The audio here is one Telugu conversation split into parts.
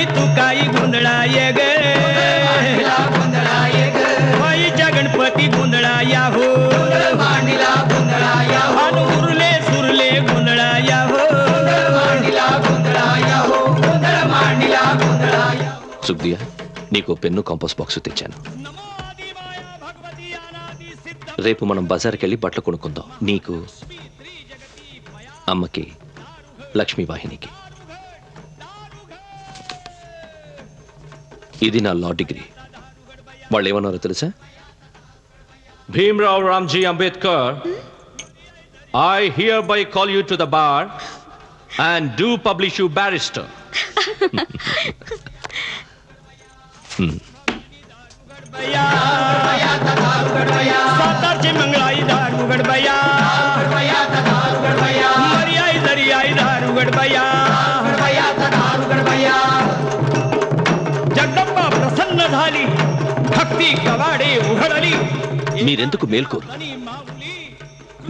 मांडली तू काही गोंधळा ये ग बाईच्या गणपती गोंधळा या हो मांडीला गोंधळा या हो उरले सुरले गोंधळा या हो मांडीला गोंधळा या हो गोंधळ मांडीला गोंधळा या సుగ్దియా నీకు పెన్ను కాంపాస్ బాక్స్ తెచ్చాను రేపు మనం బజార్కి వెళ్ళి బట్టలు కొనుక్కుందాం నీకు అమ్మకి లక్ష్మీ వాహినికి ఇది నా లా డిగ్రీ వాళ్ళు ఏమన్నారో తెలుసా Bhimrao Ramji Ambedkar I hereby call you to the bar and do publish you barrister सातारची मंगळाई धार उघड बया मर्याई दर्याई धार उघड बया जगदंबा प्रसन्न झाली भक्ती कवाडे उघडली మీరెందుకు మేల్కోరు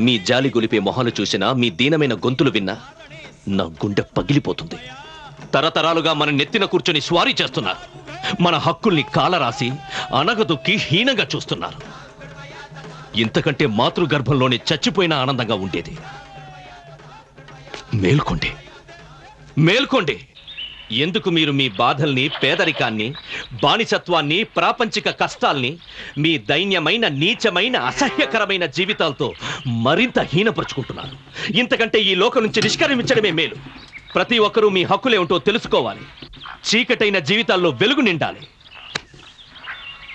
మీ జాలి గొలిపే మొహాలు చూసినా మీ దీనమైన గొంతులు విన్నా నా గుండె పగిలిపోతుంది తరతరాలుగా మన నెత్తిన కూర్చొని స్వారీ చేస్తున్నారు మన హక్కుల్ని కాలరాసి అనగదొక్కి హీనంగా చూస్తున్నారు ఇంతకంటే మాతృగర్భంలోనే చచ్చిపోయిన ఆనందంగా ఉండేది మేల్కోండి మేల్కోండి ఎందుకు మీరు మీ బాధల్ని పేదరికాన్ని బానిసత్వాన్ని ప్రాపంచిక కష్టాల్ని మీ దైన్యమైన నీచమైన అసహ్యకరమైన జీవితాలతో మరింత హీనపరుచుకుంటున్నారు ఇంతకంటే ఈ లోకం నుంచి నిష్క్రమించడమే మేలు ప్రతి ఒక్కరూ మీ హక్కులే ఉంటో తెలుసుకోవాలి చీకటైన జీవితాల్లో వెలుగు నిండాలి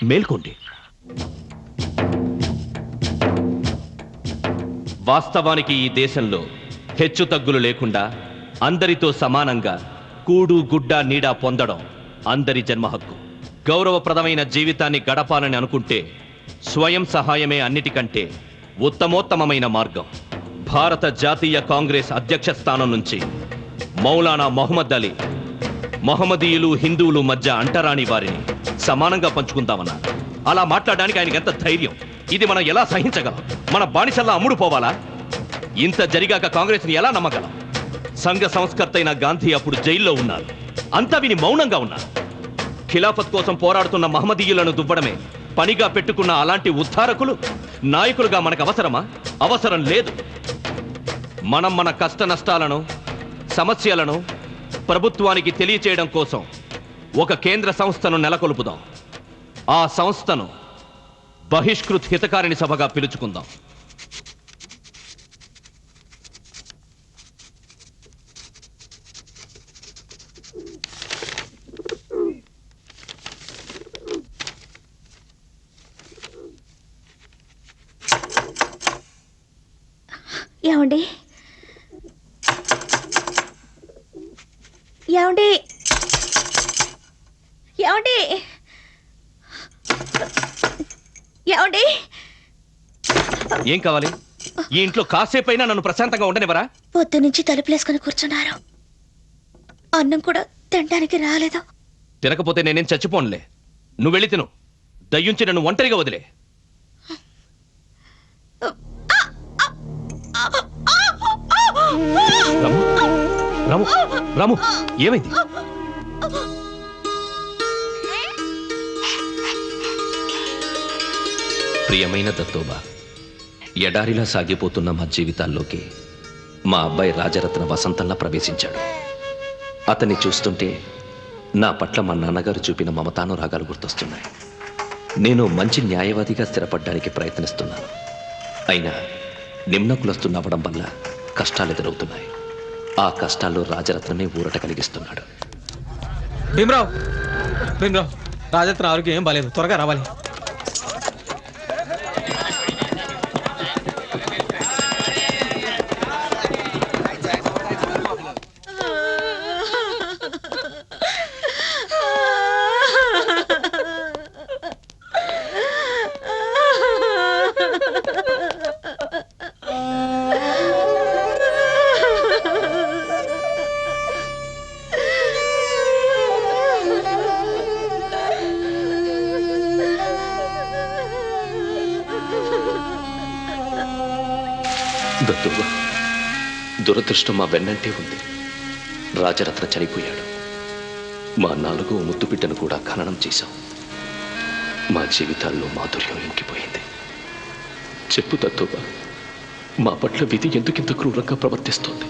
మేల్కోండి వాస్తవానికి ఈ దేశంలో హెచ్చుతగ్గులు లేకుండా అందరితో సమానంగా కూడు గుడ్డ నీడ పొందడం అందరి జన్మ హక్కు గౌరవప్రదమైన జీవితాన్ని గడపాలని అనుకుంటే స్వయం సహాయమే అన్నిటికంటే ఉత్తమోత్తమమైన మార్గం భారత జాతీయ కాంగ్రెస్ అధ్యక్ష స్థానం నుంచి మౌలానా మొహమ్మద్ అలీ మహమ్మదీయులు హిందువులు మధ్య అంటరాని వారిని సమానంగా పంచుకుందామన్నారు అలా మాట్లాడడానికి ఆయనకి ఎంత ధైర్యం ఇది మనం ఎలా సహించగలం మన బానిసల్లా అమ్ముడు పోవాలా ఇంత జరిగాక కాంగ్రెస్ని ఎలా నమ్మగలం సంఘ సంస్కర్త అయిన గాంధీ అప్పుడు జైల్లో ఉన్నారు అంతా విని మౌనంగా ఉన్నారు ఖిలాఫత్ కోసం పోరాడుతున్న మహమ్మదీయులను దువ్వడమే పనిగా పెట్టుకున్న అలాంటి ఉద్ధారకులు నాయకులుగా మనకు అవసరమా అవసరం లేదు మనం మన కష్ట నష్టాలను సమస్యలను ప్రభుత్వానికి తెలియచేయడం కోసం ఒక కేంద్ర సంస్థను నెలకొల్పుదాం ఆ సంస్థను బహిష్కృత్ హితకారిణి సభగా పిలుచుకుందాం ఏమండి ఏమండి ఏమండి ఏమండి ఏం కావాలి ఈ ఇంట్లో కాసేపైనా నన్ను ప్రశాంతంగా ఉండనివరా పొద్దు నుంచి తలుపులేసుకుని కూర్చున్నారు అన్నం కూడా తినడానికి రాలేదు తినకపోతే నేనేం చచ్చిపోనులే నువ్వు వెళ్ళి తిను దయ్యుంచి నన్ను ఒంటరిగా వదిలే రాము రాము ఏమైంది ప్రియమైన దత్తోబా ఎడారిలా సాగిపోతున్న మా జీవితాల్లోకి మా అబ్బాయి రాజరత్న వసంతంలా ప్రవేశించాడు అతన్ని చూస్తుంటే నా పట్ల మా నాన్నగారు చూపిన మమతానురాగాలు గుర్తొస్తున్నాయి నేను మంచి న్యాయవాదిగా స్థిరపడడానికి ప్రయత్నిస్తున్నాను అయినా నిమ్న కులస్తున్న అవ్వడం వల్ల కష్టాలు ఎదురవుతున్నాయి ఆ కష్టాల్లో రాజరత్నమే ఊరట కలిగిస్తున్నాడు భీమరావు రాజరత్న ఆరోగ్యం ఏం బాలేదు త్వరగా రావాలి దురదృష్టం మా వెన్నంటే ఉంది రాజరత్న చనిపోయాడు మా 4వ ముద్దు బిడ్డను కూడా ఖననం చేశాం. మా జీవితాల్లో మాధుర్యం ఇంకిపోయింది. చెప్పు తత్తువ, మా పట్ల విధి ఎందుకింత క్రూరంగా ప్రవర్తిస్తోంది?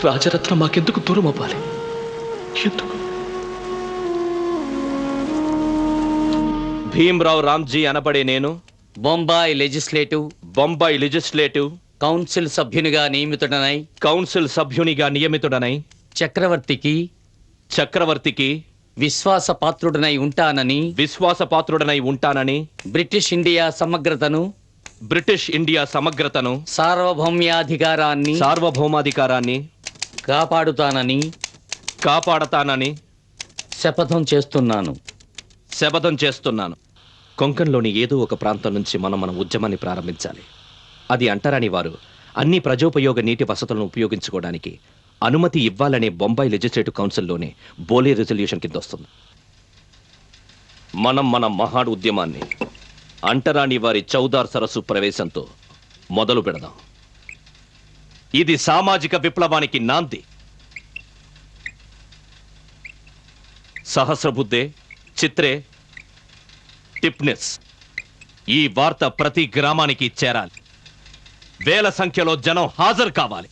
రాజరత్న మాకెందుకు దూరం అవ్వాలి? ఎందుకు? భీమ్రావ్ రామ్జీ అనబడే నేను బొంబాయి లెజిస్లేటివ్ కౌన్సిల్ సభ్యునిగా నియమితుడనై చక్రవర్తికి విశ్వాసపాత్రుడనై ఉంటానని బ్రిటిష్ ఇండియా సమగ్రతను సార్వభౌమాధికారాన్ని కాపాడతానని శపథం చేస్తున్నాను. కొంకన్లోని ఏదో ఒక ప్రాంతం నుంచి మన ఉద్యమాన్ని ప్రారంభించాలి. అది అంటరాని వారు అన్ని ప్రజోపయోగ నీటి వసతులను ఉపయోగించుకోవడానికి అనుమతి ఇవ్వాలనే బొంబాయి లెజిస్లేటివ్ కౌన్సిల్లోనే బోలే రెజల్యూషన్ కింద వస్తుంది. మన మహాడు ఉద్యమాన్ని అంటరాని వారి చౌదార్ సరస్సు ప్రవేశంతో మొదలు పెడదాం. ఇది సామాజిక విప్లవానికి నాంది. సహస్రబుద్ధే, చిత్రే, టిప్నెస్ ఈ వార్త ప్రతి గ్రామానికి చేరాలి. వేల సంఖ్యలో జనం హాజరు కావాలి.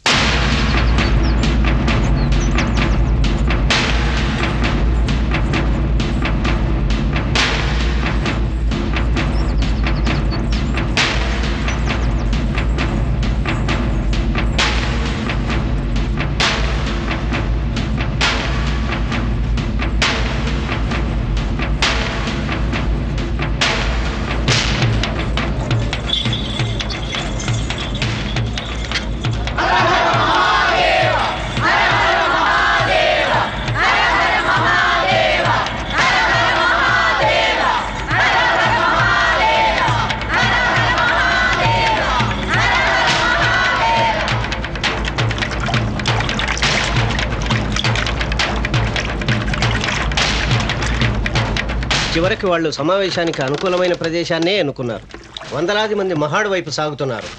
చివరికి వాళ్ళు సమావేశానికి అనుకూలమైన ప్రదేశాన్నే ఎన్నుకున్నారు. వందలాది మంది మహాడు వైపు సాగుతున్నారు.